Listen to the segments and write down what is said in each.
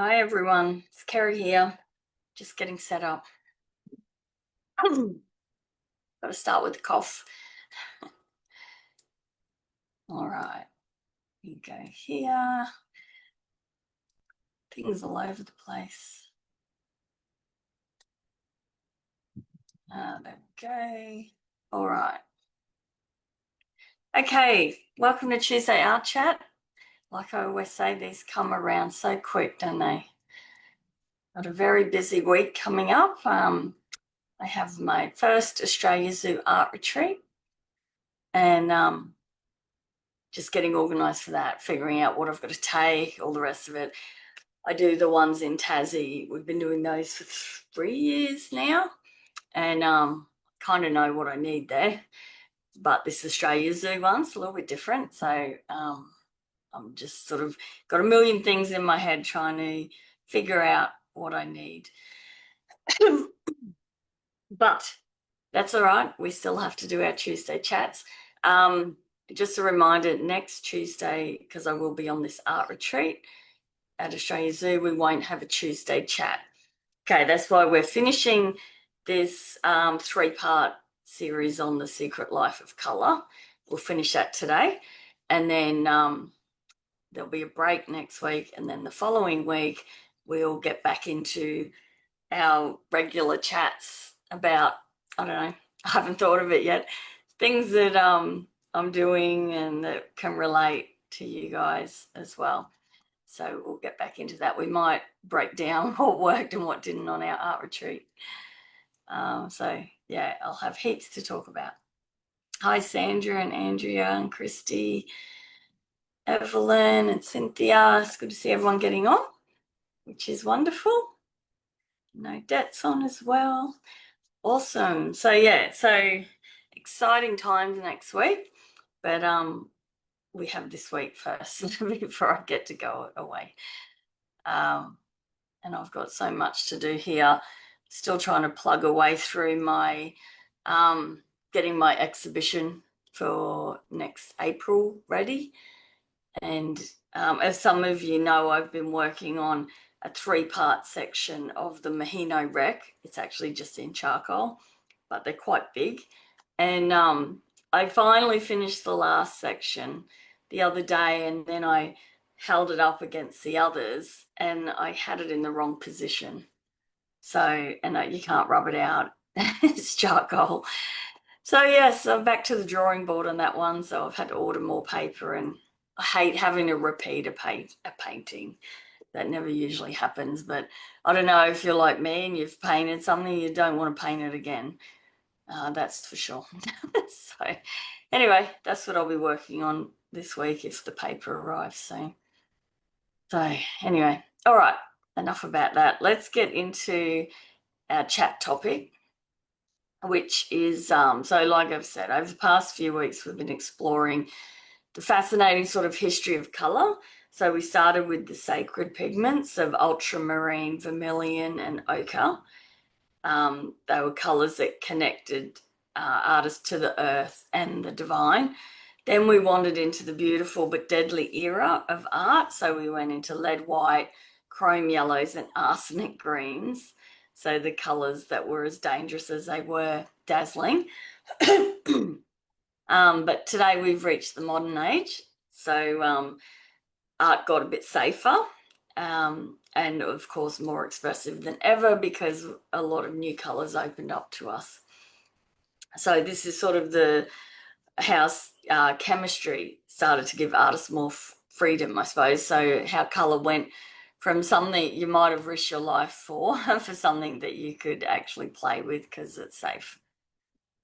Hi everyone, it's Kerri here, just getting set up. Got to start with the cough. All right, you go here. Things all over the place. There we go. All right. Okay, welcome to Tuesday Art Chat. Like I always say, these come around so quick, don't they? Got a very busy week coming up. I have my first Australia Zoo art retreat and just getting organised for that, figuring out what I've got to take, all the rest of it. I do the ones in Tassie. We've been doing those for 3 years now and kind of know what I need there. But this Australia Zoo one's a little bit different. So I'm just sort of got a million things in my head trying to figure out what I need. But that's all right. We still have to do our Tuesday chats. Just a reminder, next Tuesday, because I will be on this art retreat at Australia Zoo, we won't have a Tuesday chat. Okay, that's why we're finishing this 3-part series on the secret life of colour. We'll finish that today. And then there'll be a break next week. And then the following week, we'll get back into our regular chats about, I don't know, I haven't thought of it yet, things that I'm doing and that can relate to you guys as well. So we'll get back into that. We might break down what worked and what didn't on our art retreat. So yeah, I'll have heaps to talk about. Hi, Sandra and Andrea and Christy, Evelyn and Cynthia. It's good to see everyone getting on, which is wonderful. No debts on as well. Awesome. So yeah, so exciting times next week, but we have this week first before I get to go away. And I've got so much to do here. Still trying to plug away through my getting my exhibition for next April ready. And as some of you know, I've been working on a 3-part section of the Mohino wreck. It's actually just in charcoal, but they're quite big. And I finally finished the last section the other day, and then I held it up against the others and I had it in the wrong position. So, and you can't rub it out. It's charcoal. So yes, I'm back to the drawing board on that one. So I've had to order more paper, and I hate having to repeat a painting. That never usually happens, but I don't know if you're like me and you've painted something, you don't want to paint it again. That's for sure. So anyway, that's what I'll be working on this week if the paper arrives soon. So anyway, all right, enough about that. Let's get into our chat topic, which is, so like I've said, over the past few weeks, we've been exploring the fascinating sort of history of colour. So we started with the sacred pigments of ultramarine, vermilion and ochre. They were colours that connected artists to the earth and the divine. Then we wandered into the beautiful but deadly era of art. So we went into lead white, chrome yellows and arsenic greens. So the colours that were as dangerous as they were dazzling. But today we've reached the modern age. So art got a bit safer and of course more expressive than ever because a lot of new colours opened up to us. So this is sort of how chemistry started to give artists more freedom, I suppose. So how colour went from something you might have risked your life for something that you could actually play with because it's safe.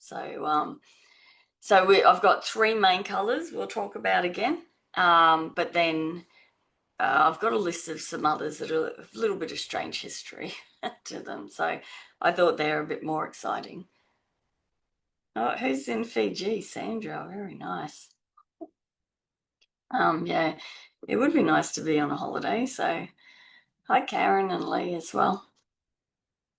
So I've got 3 main colours we'll talk about again, but then I've got a list of some others that are a little bit of strange history to them. So I thought they're a bit more exciting. Oh, who's in Fiji? Sandra, very nice. Yeah, it would be nice to be on a holiday. So hi, Karen and Lee as well.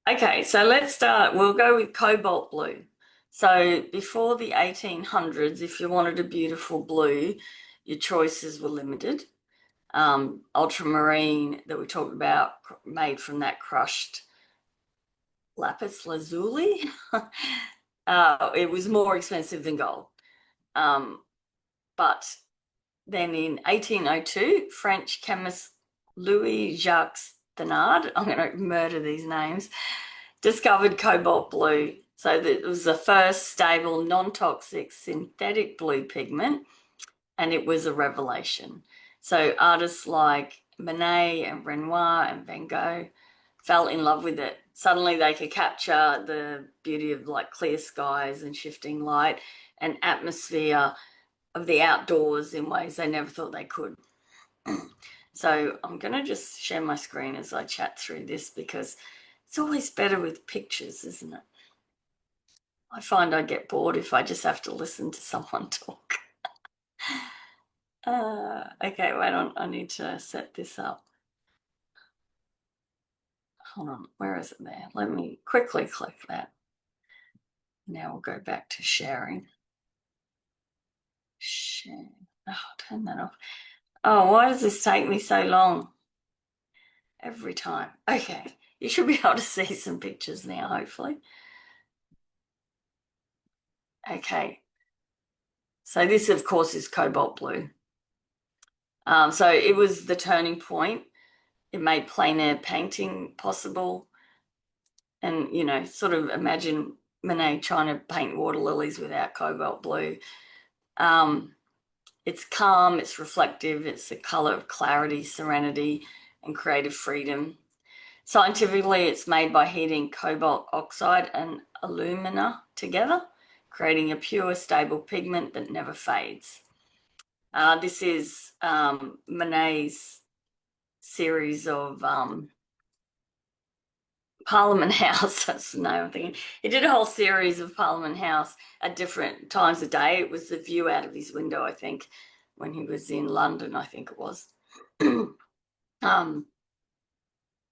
Okay, so let's start. We'll go with Cobalt Blue. So before the 1800s, if you wanted a beautiful blue, your choices were limited. ultramarine that we talked about, made from that crushed lapis lazuli. It was more expensive than gold. But then in 1802, French chemist Louis Jacques Thenard, I'm going to murder these names, discovered cobalt blue. So it was the first stable, non-toxic synthetic blue pigment, and it was a revelation. So artists like Monet and Renoir and Van Gogh fell in love with it. Suddenly they could capture the beauty of like clear skies and shifting light and atmosphere of the outdoors in ways they never thought they could. So I'm going to just share my screen as I chat through this, because it's always better with pictures, isn't it? I find I get bored if I just have to listen to someone talk. Okay, wait on. I need to set this up. Hold on, where is it there? Let me quickly click that. Now we'll go back to sharing. Share. Oh, turn that off. Oh, why does this take me so long? Every time. Okay, you should be able to see some pictures now, hopefully. Okay, so this, of course, is cobalt blue. So it was the turning point. It made plein air painting possible. And, you know, sort of imagine Monet trying to paint water lilies without cobalt blue. It's calm, it's reflective, it's the color of clarity, serenity, and creative freedom. Scientifically, it's made by heating cobalt oxide and alumina together, creating a pure, stable pigment that never fades. This is Monet's series of Parliament House. That's the name I'm thinking. He did a whole series of Parliament House at different times of day. It was the view out of his window, I think, when he was in London, I think it was.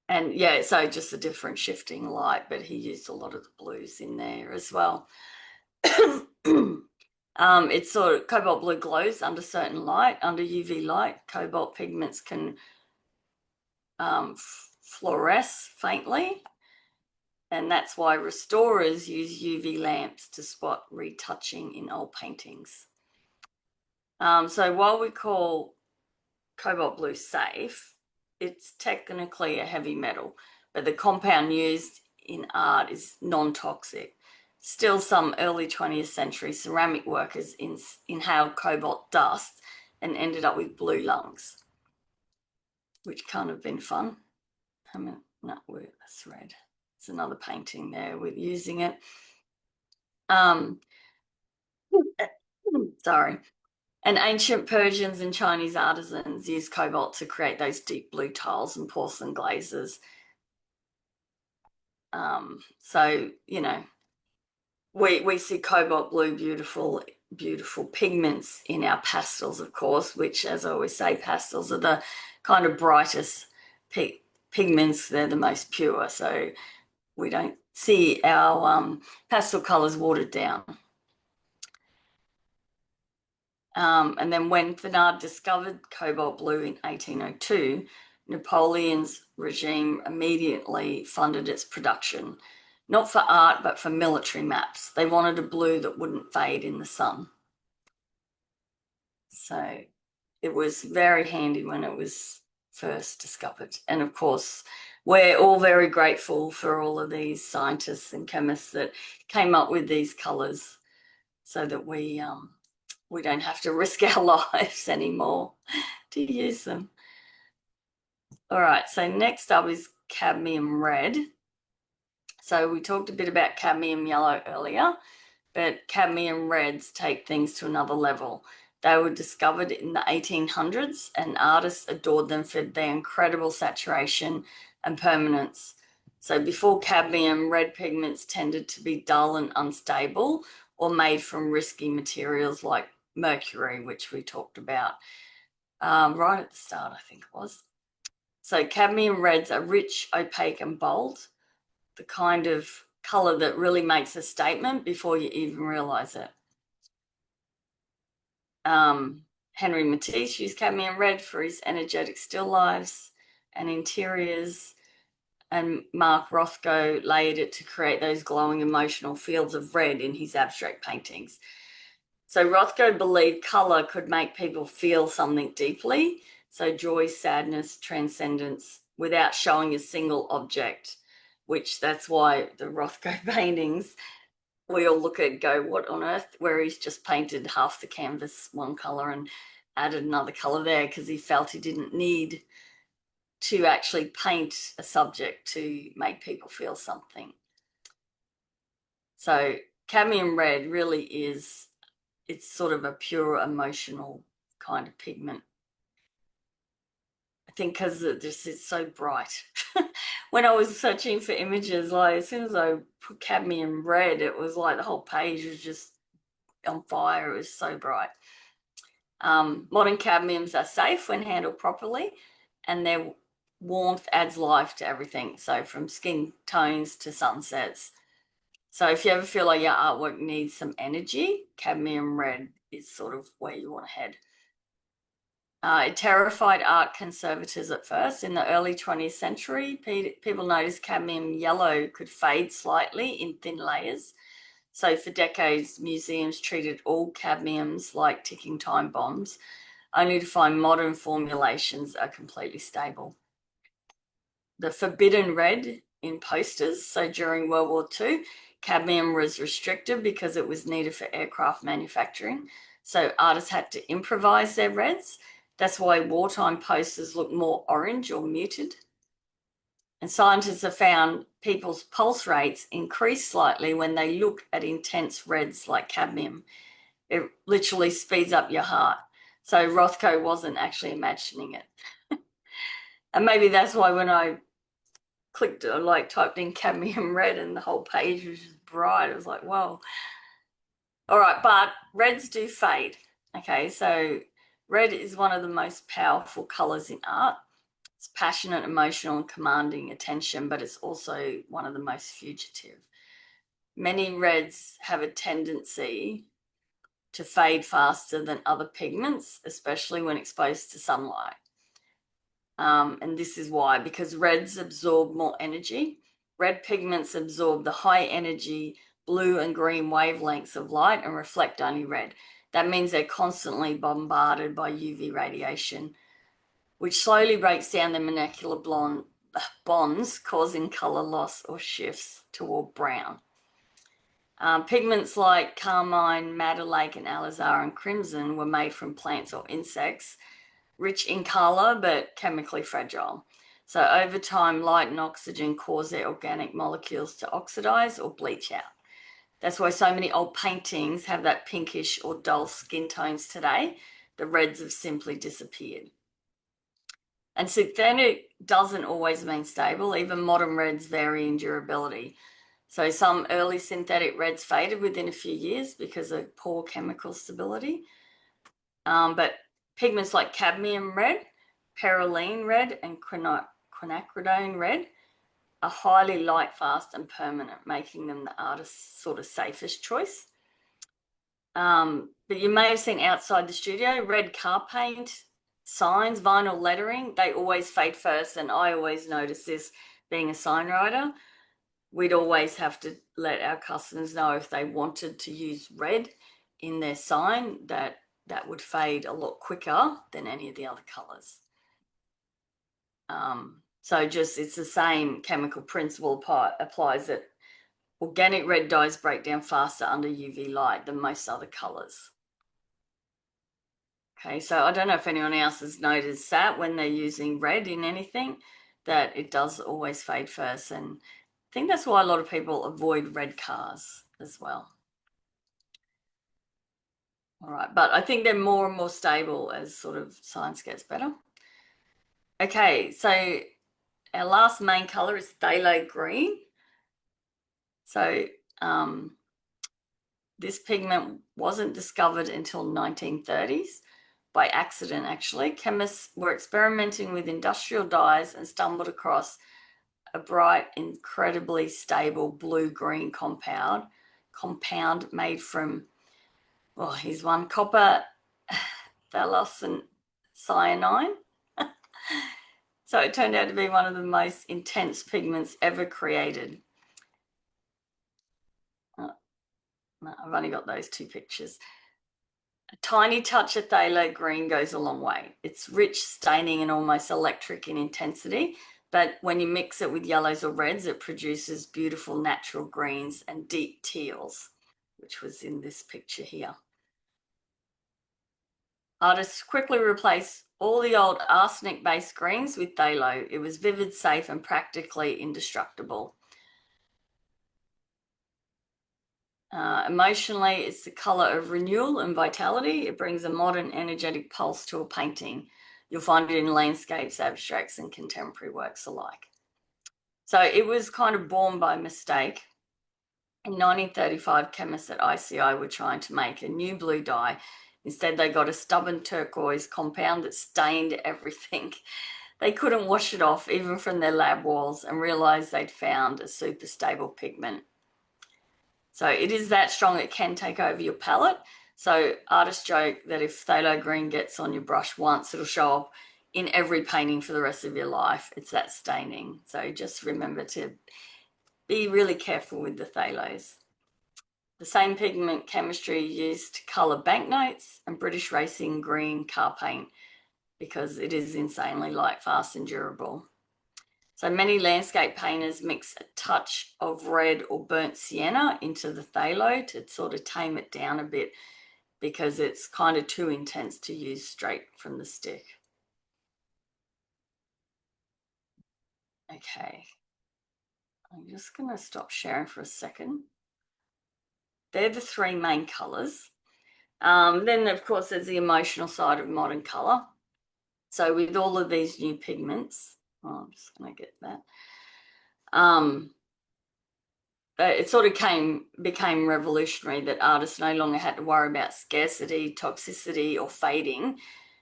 And yeah, so just a different shifting light, but he used a lot of the blues in there as well. It's sort of cobalt blue glows under certain light, under UV light. Cobalt pigments can fluoresce faintly, and that's why restorers use UV lamps to spot retouching in old paintings. So while we call cobalt blue safe, it's technically a heavy metal, but the compound used in art is non-toxic. Still, some early 20th century ceramic workers inhaled cobalt dust and ended up with blue lungs, which can't have been fun. I mean, no, that's red. It's another painting there with using it. Sorry. And ancient Persians and Chinese artisans used cobalt to create those deep blue tiles and porcelain glazes. So, you know, we see cobalt blue, beautiful pigments in our pastels, of course, which, as I always say, pastels are the kind of brightest pigments. They're the most pure. So we don't see our pastel colors watered down. And then when Thenard discovered cobalt blue in 1802, Napoleon's regime immediately funded its production, not for art, but for military maps. They wanted a blue that wouldn't fade in the sun. So it was very handy when it was first discovered. And of course, we're all very grateful for all of these scientists and chemists that came up with these colors so that we don't have to risk our lives anymore to use them. All right, so next up is cadmium red. So we talked a bit about cadmium yellow earlier, but cadmium reds take things to another level. They were discovered in the 1800s, and artists adored them for their incredible saturation and permanence. So before cadmium, red pigments tended to be dull and unstable, or made from risky materials like mercury, which we talked about right at the start, I think it was. So cadmium reds are rich, opaque, and bold, the kind of color that really makes a statement before you even realize it. Henry Matisse used cadmium red for his energetic still lifes and interiors, and Mark Rothko layered it to create those glowing emotional fields of red in his abstract paintings. So Rothko believed colour could make people feel something deeply, so joy, sadness, transcendence, without showing a single object, which that's why the Rothko paintings, we all look at it and go, what on earth? Where he's just painted half the canvas one colour and added another colour there because he felt he didn't need to actually paint a subject to make people feel something. So cadmium red really is, it's sort of a pure emotional kind of pigment. I think because it just is so bright. When I was searching for images, like as soon as I put cadmium red, it was like the whole page was just on fire. It was so bright. Modern cadmiums are safe when handled properly, and their warmth adds life to everything. So from skin tones to sunsets. So if you ever feel like your artwork needs some energy, cadmium red is sort of where you want to head. It terrified art conservators at first. In the early 20th century, people noticed cadmium yellow could fade slightly in thin layers. So for decades, museums treated all cadmiums like ticking time bombs, only to find modern formulations are completely stable. The forbidden red in posters. So during World War II, cadmium was restricted because it was needed for aircraft manufacturing. So artists had to improvise their reds. That's why wartime posters look more orange or muted. And scientists have found people's pulse rates increase slightly when they look at intense reds like cadmium. It literally speeds up your heart. So Rothko wasn't actually imagining it. And maybe that's why when I clicked or like typed in cadmium red and the whole page was just bright, it was like, whoa. All right, but reds do fade. Okay, so red is one of the most powerful colors in art. It's passionate, emotional, and commanding attention, but it's also one of the most fugitive. Many reds have a tendency to fade faster than other pigments, especially when exposed to sunlight. And this is why, because reds absorb more energy. Red pigments absorb the high energy blue and green wavelengths of light and reflect only red. That means they're constantly bombarded by UV radiation, which slowly breaks down the molecular bonds, causing color loss or shifts toward brown. Pigments like carmine, madder lake, and alizarin crimson were made from plants or insects, rich in color but chemically fragile. So over time, light and oxygen cause their organic molecules to oxidize or bleach out. That's why so many old paintings have that pinkish or dull skin tones today. The reds have simply disappeared. And synthetic doesn't always mean stable. Even modern reds vary in durability. So some early synthetic reds faded within a few years because of poor chemical stability. But pigments like cadmium red, perylene red, and quinacridone red are highly light fast and permanent, making them the artist's sort of safest choice. But you may have seen outside the studio, red car paint, signs, vinyl lettering, they always fade first. And I always notice this being a sign writer. We'd always have to let our customers know if they wanted to use red in their sign, that would fade a lot quicker than any of the other colors. So just it's the same chemical principle applies that organic red dyes break down faster under UV light than most other colors. Okay, so I don't know if anyone else has noticed that when they're using red in anything, that it does always fade first. And I think that's why a lot of people avoid red cars as well. All right, but I think they're more and more stable as sort of science gets better. Okay, so our last main color is phthalo green. So this pigment wasn't discovered until 1930s by accident, actually. Chemists were experimenting with industrial dyes and stumbled across a bright, incredibly stable blue-green compound made from, here's one, copper, Phthalos and cyanine. So it turned out to be one of the most intense pigments ever created. No, I've only got those two pictures. A tiny touch of phthalo green goes a long way. It's rich, staining, and almost electric in intensity, but when you mix it with yellows or reds, it produces beautiful natural greens and deep teals, which was in this picture here. Artists quickly replaced all the old arsenic-based greens with phthalo. It was vivid, safe, and practically indestructible. Emotionally, it's the colour of renewal and vitality. It brings a modern, energetic pulse to a painting. You'll find it in landscapes, abstracts, and contemporary works alike. So it was kind of born by mistake. In 1935, chemists at ICI were trying to make a new blue dye. Instead, they got a stubborn turquoise compound that stained everything. They couldn't wash it off, even from their lab walls, and realised they'd found a super stable pigment. So it is that strong it can take over your palette. So artists joke that if phthalo green gets on your brush once, it'll show up in every painting for the rest of your life. It's that staining. So just remember to be really careful with the phthalos. The same pigment chemistry used to colour banknotes and British racing green car paint because it is insanely light, fast and durable. So many landscape painters mix a touch of red or burnt sienna into the phthalo to sort of tame it down a bit because it's kind of too intense to use straight from the stick. Okay, I'm just going to stop sharing for a second. They're the three main colours. Then, of course, there's the emotional side of modern colour. So with all of these new pigments, I'm just going to get that. It sort of became revolutionary that artists no longer had to worry about scarcity, toxicity, or fading.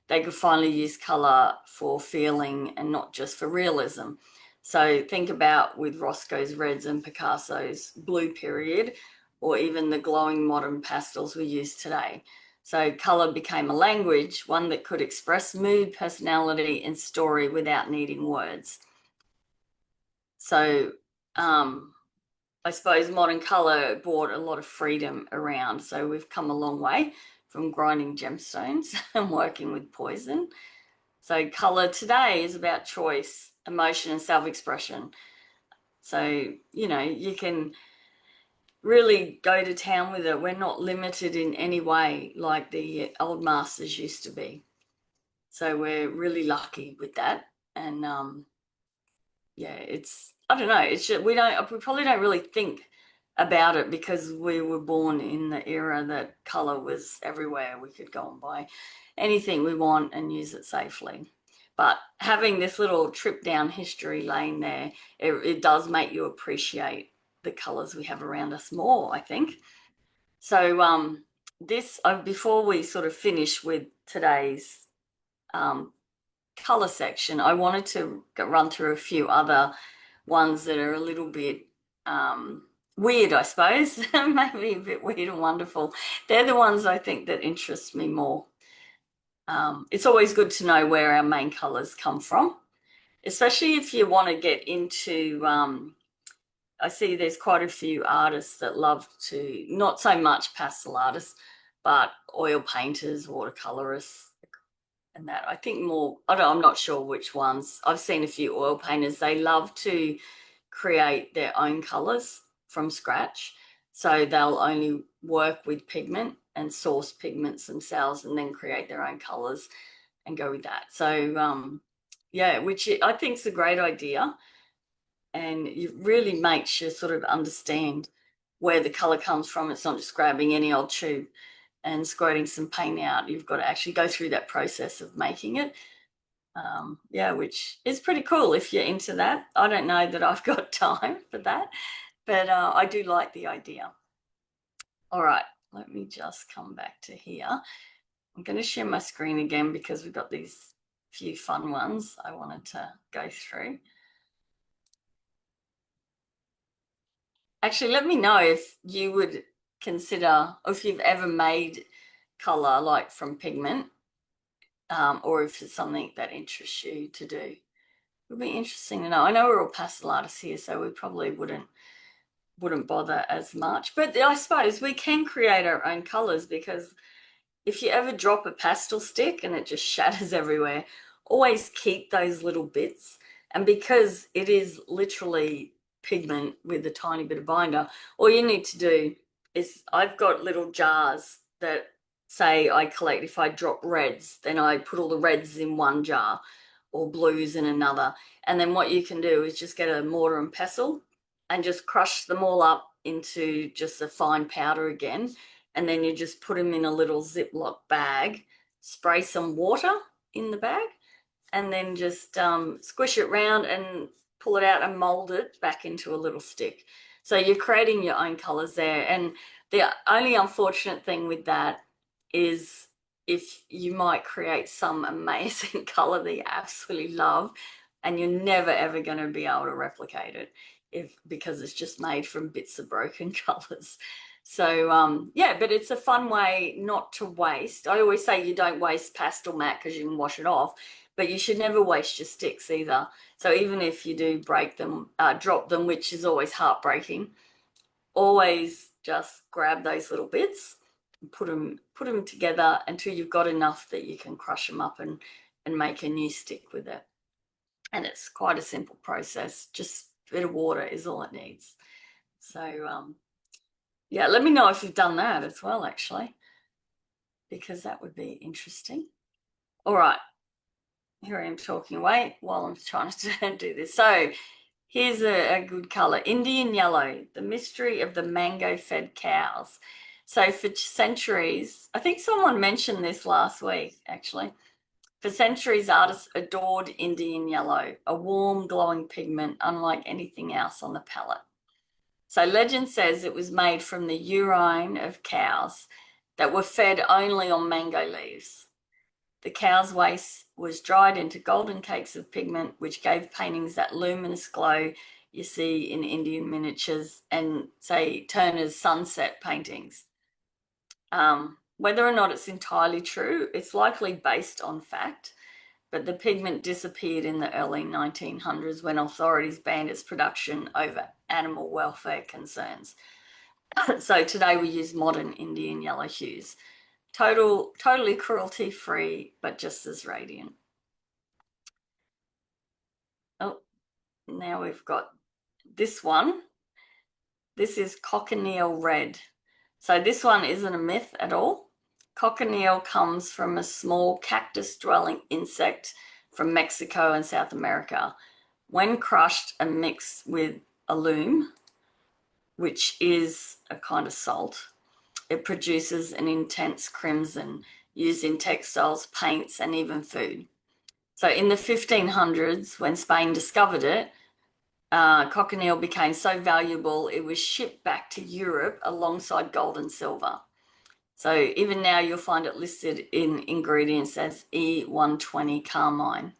They could finally use colour for feeling and not just for realism. So think about with Roscoe's reds and Picasso's blue period, or even the glowing modern pastels we use today. So colour became a language, one that could express mood, personality, and story without needing words. So I suppose modern colour brought a lot of freedom around. So we've come a long way from grinding gemstones and working with poison. So colour today is about choice, emotion, and self-expression. So, you know, you can really go to town with it. We're not limited in any way like the old masters used to be. So we're really lucky with that. And yeah, it's, I don't know, it's just, we probably don't really think about it because we were born in the era that colour was everywhere. We could go and buy anything we want and use it safely. But having this little trip down history lane there, it does make you appreciate the colours we have around us more, I think. So before we sort of finish with today's colour section, I wanted to run through a few other ones that are a little bit weird, I suppose, maybe a bit weird and wonderful. They're the ones I think that interest me more. It's always good to know where our main colours come from, especially if you want to get into, I see there's quite a few artists that love to, not so much pastel artists, but oil painters, watercolorists, and that. I think more, I'm not sure which ones. I've seen a few oil painters. They love to create their own colours from scratch. So they'll only work with pigment and source pigments themselves and then create their own colours and go with that. So, yeah, which I think is a great idea. And it really makes you sort of understand where the colour comes from. It's not just grabbing any old tube and squirting some paint out. You've got to actually go through that process of making it. Yeah, which is pretty cool if you're into that. I don't know that I've got time for that, but I do like the idea. All right, let me just come back to here. I'm going to share my screen again because we've got these few fun ones I wanted to go through. Actually, let me know if you would consider, or if you've ever made colour like from pigment, or if it's something that interests you to do. It would be interesting to know. I know we're all pastel artists here, so we probably wouldn't bother as much. But I suppose we can create our own colors, because if you ever drop a pastel stick and it just shatters everywhere, always keep those little bits. And because it is literally pigment with a tiny bit of binder, all you need to do is, I've got little jars that say I collect, if I drop reds, then I put all the reds in one jar or blues in another. And then what you can do is just get a mortar and pestle and just crush them all up into just a fine powder again, and then you just put them in a little Ziploc bag, spray some water in the bag, and then just squish it round and pull it out and mold it back into a little stick. So you're creating your own colors there. And the only unfortunate thing with that is, if you might create some amazing color that you absolutely love, and you're never ever going to be able to replicate it, because it's just made from bits of broken colors. So yeah, but it's a fun way not to waste. I always say you don't waste pastel mat because you can wash it off, but you should never waste your sticks either. So even if you do break them, drop them, which is always heartbreaking, always just grab those little bits and put them together until you've got enough that you can crush them up and make a new stick with it. And it's quite a simple process. Just a bit of water is all it needs. So yeah, let me know if you've done that as well, actually, because that would be interesting. All right, here I am talking away while I'm trying to do this. So here's a good color, Indian yellow, the mystery of the mango-fed cows. So for centuries, I think someone mentioned this last week, actually. For centuries, artists adored Indian yellow, a warm, glowing pigment unlike anything else on the palette. So legend says it was made from the urine of cows that were fed only on mango leaves. The cow's waste was dried into golden cakes of pigment, which gave paintings that luminous glow you see in Indian miniatures and, say, Turner's sunset paintings. Whether or not it's entirely true, it's likely based on fact, but the pigment disappeared in the early 1900s when authorities banned its production over animal welfare concerns. So today we use modern Indian yellow hues. Totally cruelty-free, but just as radiant. Oh, now we've got this one. This is Cochineal Red. So this one isn't a myth at all. Cochineal comes from a small cactus-dwelling insect from Mexico and South America. When crushed and mixed with alum, which is a kind of salt, it produces an intense crimson used in textiles, paints, and even food. So in the 1500s, when Spain discovered it, cochineal became so valuable it was shipped back to Europe alongside gold and silver. So even now you'll find it listed in ingredients as E120 carmine.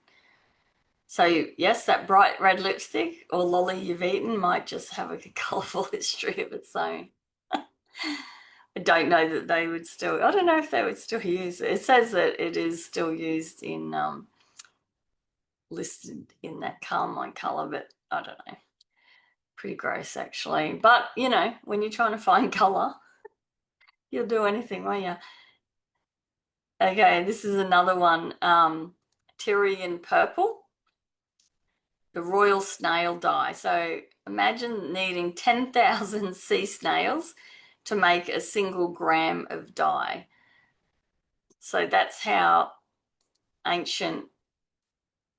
So yes, that bright red lipstick or lolly you've eaten might just have a colourful history of its own. I don't know that they would still, I don't know if they would still use it. It says that it is still used in, listed in that carmine colour, but I don't know. Pretty gross, actually. But, you know, when you're trying to find colour, you'll do anything, won't you? Okay, this is another one, Tyrian Purple, the royal snail dye. So imagine needing 10,000 sea snails to make a single gram of dye. So that's how ancient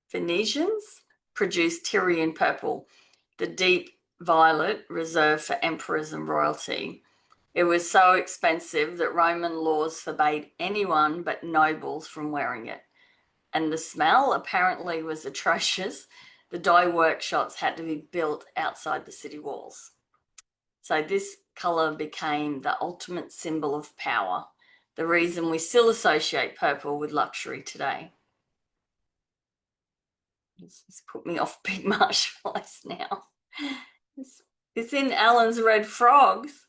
Phoenicians produced Tyrian purple, the deep violet reserved for emperors and royalty. It was so expensive that Roman laws forbade anyone but nobles from wearing it. And the smell apparently was atrocious. The dye workshops had to be built outside the city walls. So this colour became the ultimate symbol of power, the reason we still associate purple with luxury today. It's put me off big marshmallows now. It's in Alan's Red Frogs.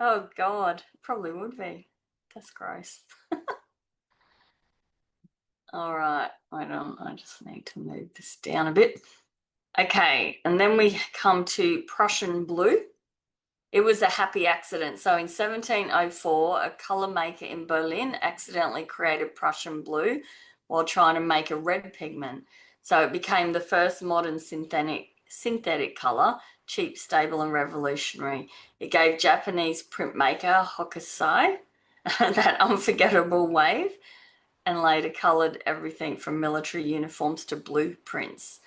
Oh God, probably would be. That's gross. All right, wait on, I just need to move this down a bit. Okay, and then we come to Prussian blue. It was a happy accident. So in 1704, a colour maker in Berlin accidentally created Prussian blue while trying to make a red pigment. So it became the first modern synthetic colour, cheap, stable, and revolutionary. It gave Japanese printmaker Hokusai that unforgettable wave, and later coloured everything from military uniforms to blueprints.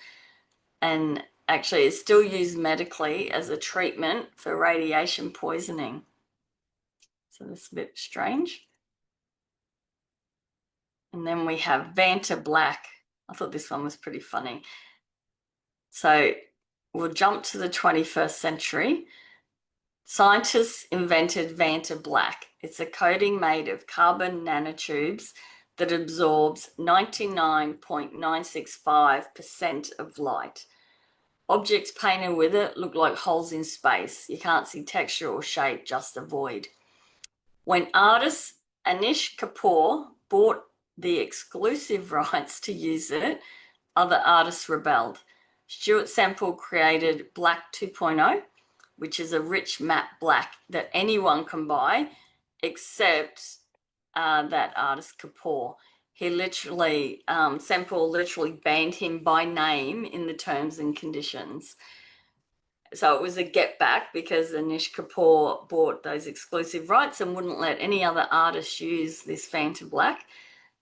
And actually it's still used medically as a treatment for radiation poisoning. So that's a bit strange. And then we have Vantablack. I thought this one was pretty funny. So we'll jump to the 21st century. Scientists invented Vantablack. It's a coating made of carbon nanotubes that absorbs 99.965% of light. Objects painted with it look like holes in space. You can't see texture or shape, just a void. When artist Anish Kapoor bought the exclusive rights to use it, other artists rebelled. Stuart Semple created Black 2.0, which is a rich matte black that anyone can buy except that artist Kapoor. He literally, Semple literally banned him by name in the terms and conditions. So it was a get back because Anish Kapoor bought those exclusive rights and wouldn't let any other artist use this Vantablack.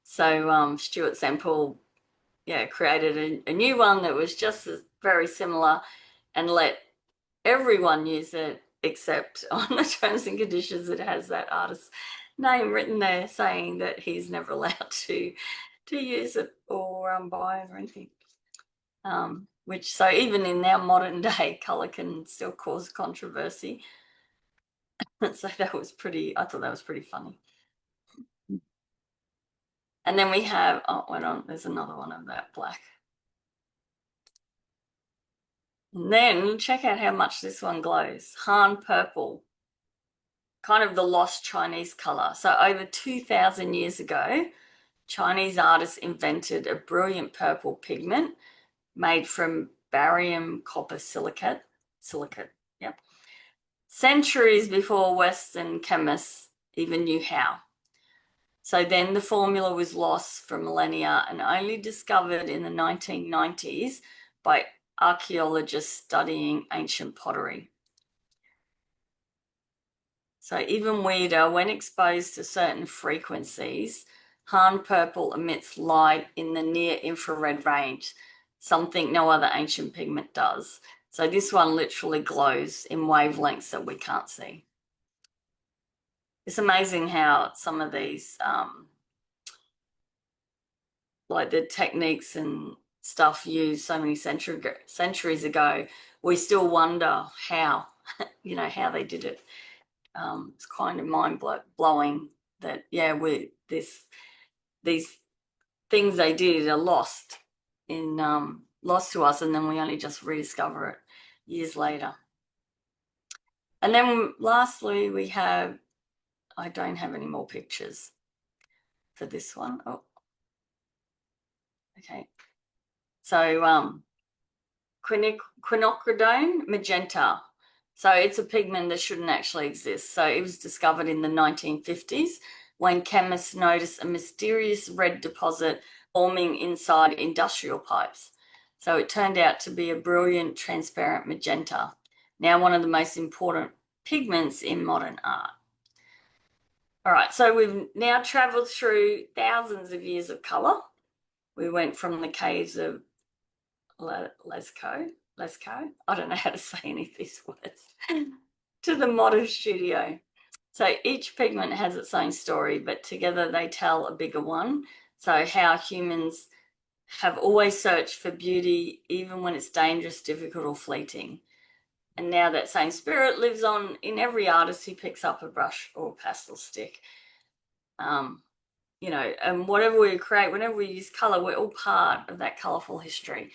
So Stuart Semple, created a new one that was just very similar and let everyone use it except on the terms and conditions it has that artist's name written there saying that he's never allowed to use it or buy it or anything. So even in our modern day, colour can still cause controversy. So I thought that was pretty funny. And then we have, there's another one of that black. And then check out how much this one glows. Han Purple, kind of the lost Chinese colour. So over 2,000 years ago, Chinese artists invented a brilliant purple pigment made from barium copper silicate, yep, centuries before Western chemists even knew how. So then the formula was lost for millennia and only discovered in the 1990s by archaeologists studying ancient pottery. So even weirder, when exposed to certain frequencies, Han Purple emits light in the near infrared range, something no other ancient pigment does. So this one literally glows in wavelengths that we can't see. It's amazing how some of these, like the techniques and stuff used so many centuries ago, we still wonder how, how they did it. It's kind of mind-blowing that, these things they did are lost to us, and then we only just rediscover it years later. And then lastly, we have, I don't have any more pictures for this one. Oh, okay. So quinacridone magenta. So it's a pigment that shouldn't actually exist. So it was discovered in the 1950s when chemists noticed a mysterious red deposit forming inside industrial pipes. So it turned out to be a brilliant transparent magenta, now one of the most important pigments in modern art. All right, so we've now travelled through thousands of years of colour. We went from the caves of Lascaux, I don't know how to say any of these words, to the modern studio. So each pigment has its own story, but together they tell a bigger one. So how humans have always searched for beauty, even when it's dangerous, difficult, or fleeting. And now that same spirit lives on in every artist who picks up a brush or a pastel stick. And whatever we create, whenever we use colour, we're all part of that colourful history.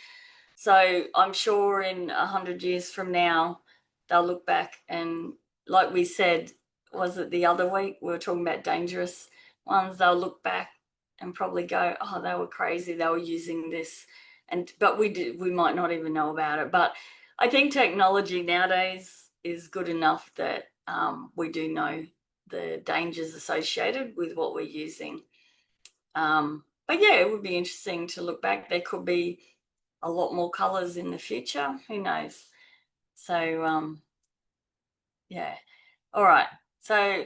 So I'm sure in 100 years from now, they'll look back and, like we said, was it the other week, we were talking about dangerous ones, they'll look back and probably go, oh, they were crazy, they were using this, but we might not even know about it. But I think technology nowadays is good enough that we do know the dangers associated with what we're using. But yeah, it would be interesting to look back. There could be a lot more colors in the future. Who knows? So yeah. All right. So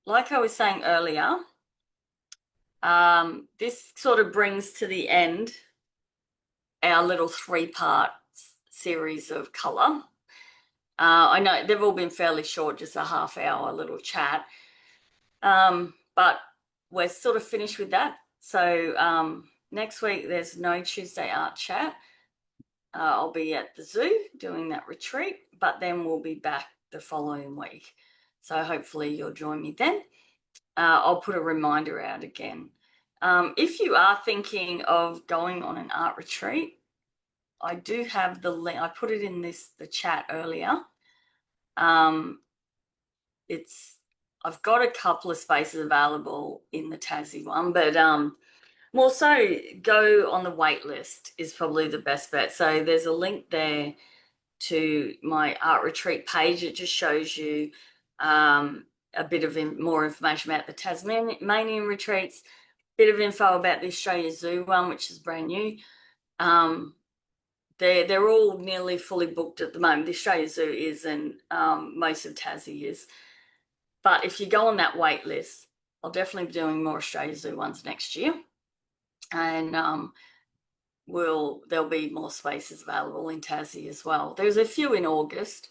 like I was saying earlier, this sort of brings to the end our little 3-part series of color. I know they've all been fairly short, just a half-hour little chat, but we're sort of finished with that. So next week there's no Tuesday art chat. I'll be at the zoo doing that retreat, but then we'll be back the following week. So hopefully you'll join me then. I'll put a reminder out again. If you are thinking of going on an art retreat, I do have the link. I put it in the chat earlier. I've got a couple of spaces available in the Tassie one, but more so go on the wait list is probably the best bet. So there's a link there to my art retreat page. It just shows you a bit of more information about the Tasmanian retreats, bit of info about the Australia Zoo one, which is brand new. They're all nearly fully booked at the moment. The Australia Zoo is, and most of Tassie is. But if you go on that wait list, I'll definitely be doing more Australia Zoo ones next year. And there'll be more spaces available in Tassie as well. There's a few in August,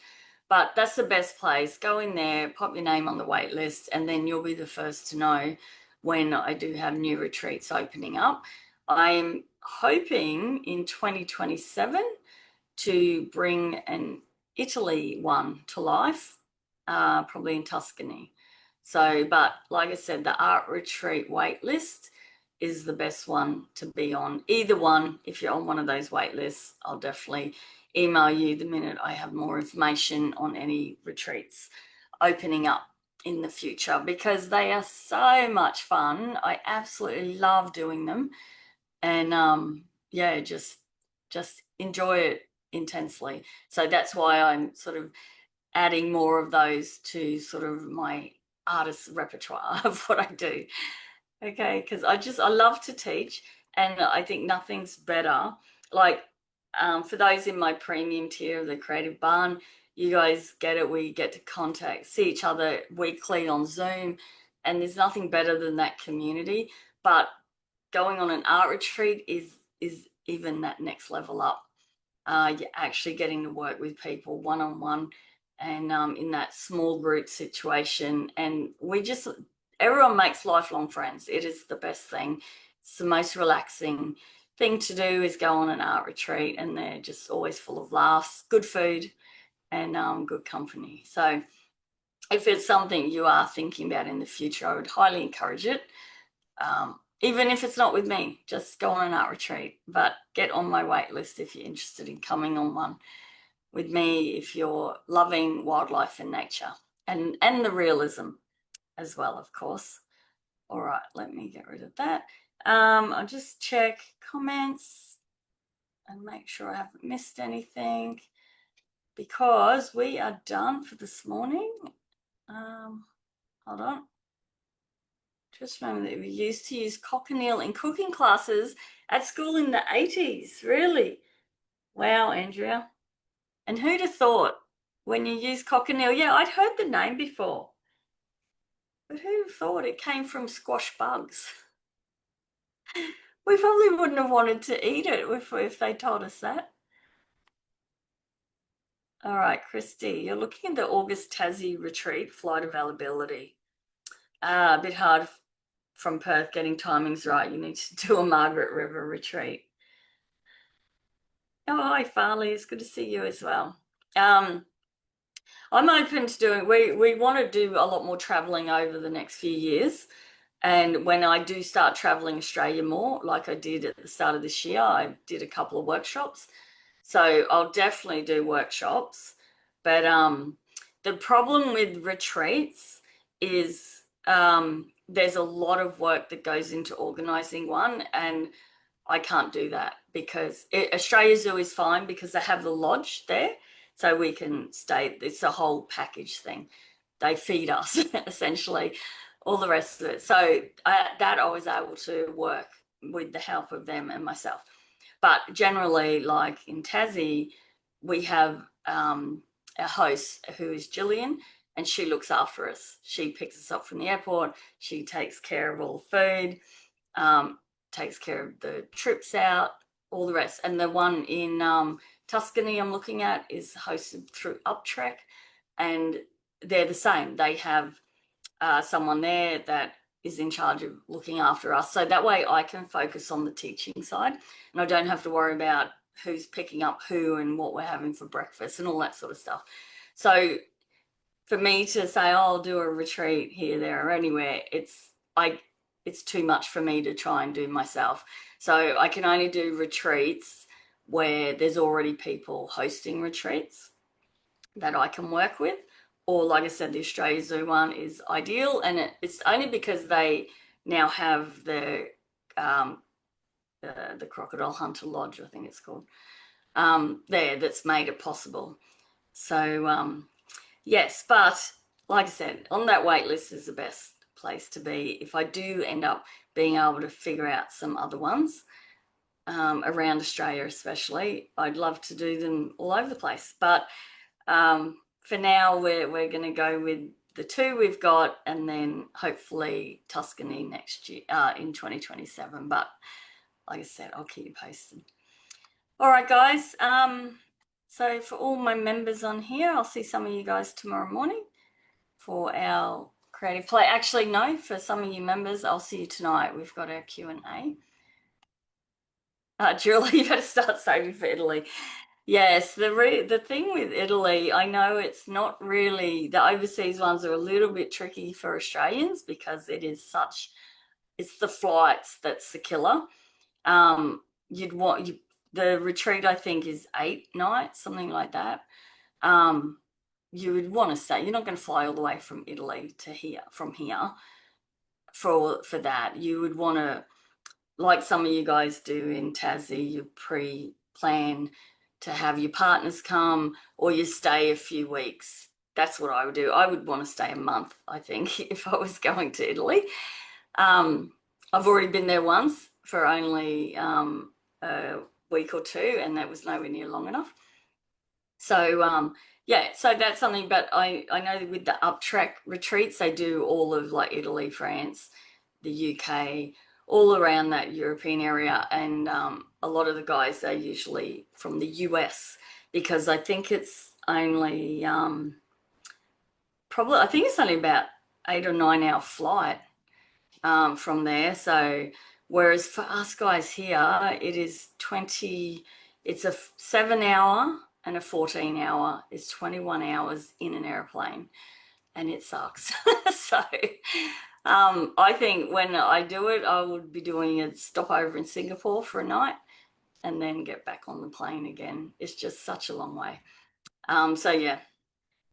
but that's the best place. Go in there, pop your name on the wait list, and then you'll be the first to know when I do have new retreats opening up. I'm hoping in 2027 to bring an Italy one to life, probably in Tuscany. So, but like I said, the art retreat wait list is the best one to be on. Either one, if you're on one of those wait lists, I'll definitely email you the minute I have more information on any retreats opening up in the future, because they are so much fun. I absolutely love doing them. And yeah, just enjoy it intensely. So that's why I'm sort of adding more of those to sort of my artist repertoire of what I do. Okay, because I love to teach, and I think nothing's better. Like for those in my premium tier of the Creative Barn, you guys get it. We get to see each other weekly on Zoom, and there's nothing better than that community. But going on an art retreat is even that next level up. You're actually getting to work with people one-on-one, and in that small group situation, and everyone makes lifelong friends. It is the best thing. It's the most relaxing thing to do, is go on an art retreat, and they're just always full of laughs, good food, and good company. So if it's something you are thinking about in the future, I would highly encourage it. Even if it's not with me, just go on an art retreat, but get on my wait list if you're interested in coming on one with me, if you're loving wildlife and nature, and the realism as well, of course. All right, let me get rid of that. I'll just check comments and make sure I haven't missed anything, because we are done for this morning. Hold on. Just remember that we used to use cochineal in cooking classes at school in the 80s. Really? Wow, Andrea. And who'd have thought when you use cochineal? Yeah, I'd heard the name before. But who'd have thought it came from squash bugs? We probably wouldn't have wanted to eat it if they told us that. All right, Christy, you're looking at the August Tassie retreat flight availability. A bit hard from Perth getting timings right. You need to do a Margaret River retreat. Oh, hi, Farley. It's good to see you as well. I'm open to doing, we want to do a lot more traveling over the next few years. And when I do start traveling Australia more, like I did at the start of this year, I did a couple of workshops. So I'll definitely do workshops. But the problem with retreats is there's a lot of work that goes into organizing one, and I can't do that because Australia Zoo is fine because they have the lodge there, so we can stay. It's a whole package thing. They feed us essentially, all the rest of it. So that I was able to work with the help of them and myself. But generally, like in Tassie, we have a host who is Gillian, and she looks after us. She picks us up from the airport. She takes care of all the food, takes care of the trips out, all the rest. And the one in Tuscany I'm looking at is hosted through Uptrek, and they're the same. They have someone there that is in charge of looking after us. So that way I can focus on the teaching side, and I don't have to worry about who's picking up who and what we're having for breakfast and all that sort of stuff. So for me to say, oh, I'll do a retreat here, there, or anywhere, it's too much for me to try and do myself. So I can only do retreats where there's already people hosting retreats that I can work with. Or like I said, the Australia Zoo one is ideal, and it's only because they now have the Crocodile Hunter Lodge, I think it's called, there, that's made it possible. So yes, but like I said, on that wait list is the best place to be if I do end up being able to figure out some other ones around Australia especially. I'd love to do them all over the place, but for now we're going to go with the two we've got, and then hopefully Tuscany next year in 2027. But like I said, I'll keep you posted. All right, guys. So for all my members on here, I'll see some of you guys tomorrow morning for our creative play. Actually, no, for some of you members, I'll see you tonight. We've got our Q&A. Julie, you better start saving for Italy. Yes, the thing with Italy, I know it's not really, the overseas ones are a little bit tricky for Australians because it's the flights that's the killer. The retreat, I think, is 8 nights, something like that. You would want to stay. You're not going to fly all the way from Italy to here, from here for that. You would want to, like some of you guys do in Tassie, you pre-plan to have your partners come, or you stay a few weeks. That's what I would do. I would want to stay a month, I think, if I was going to Italy. I've already been there once for only a week or two, and that was nowhere near long enough. So yeah, so that's something. But I know with the Uptrek retreats, they do all of like Italy, France, the UK, all around that European area, and a lot of the guys are usually from the US, because I think it's only I think it's only about 8 or 9 hour flight from there. So whereas for us guys here, it is 20. It's a 7 hour and a 14 hour. It's 21 hours in an airplane, and it sucks. So I think when I do it, I would be doing a stopover in Singapore for a night and then get back on the plane again. It's just such a long way. So yeah,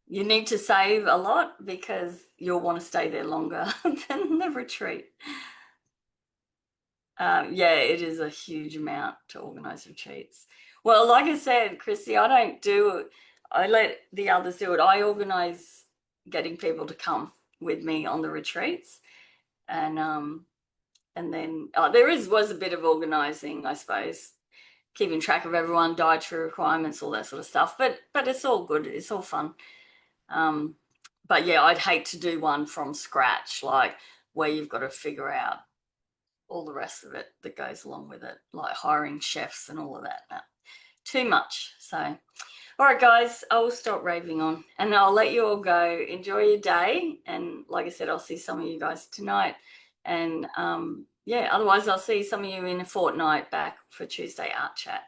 you need to save a lot because you'll want to stay there longer than the retreat. Yeah, it is a huge amount to organise retreats. Well, like I said, Chrissy, I don't do it. I let the others do it. I organise getting people to come with me on the retreats, and then was a bit of organising, I suppose, keeping track of everyone, dietary requirements, all that sort of stuff. But it's all good. It's all fun. But yeah, I'd hate to do one from scratch, like where you've got to figure out all the rest of it that goes along with it, like hiring chefs and all of that. No, too much. So, all right, guys, I will stop raving on, and I'll let you all go. Enjoy your day, and like I said, I'll see some of you guys tonight, and yeah, otherwise I'll see some of you in a fortnight back for Tuesday Art Chat.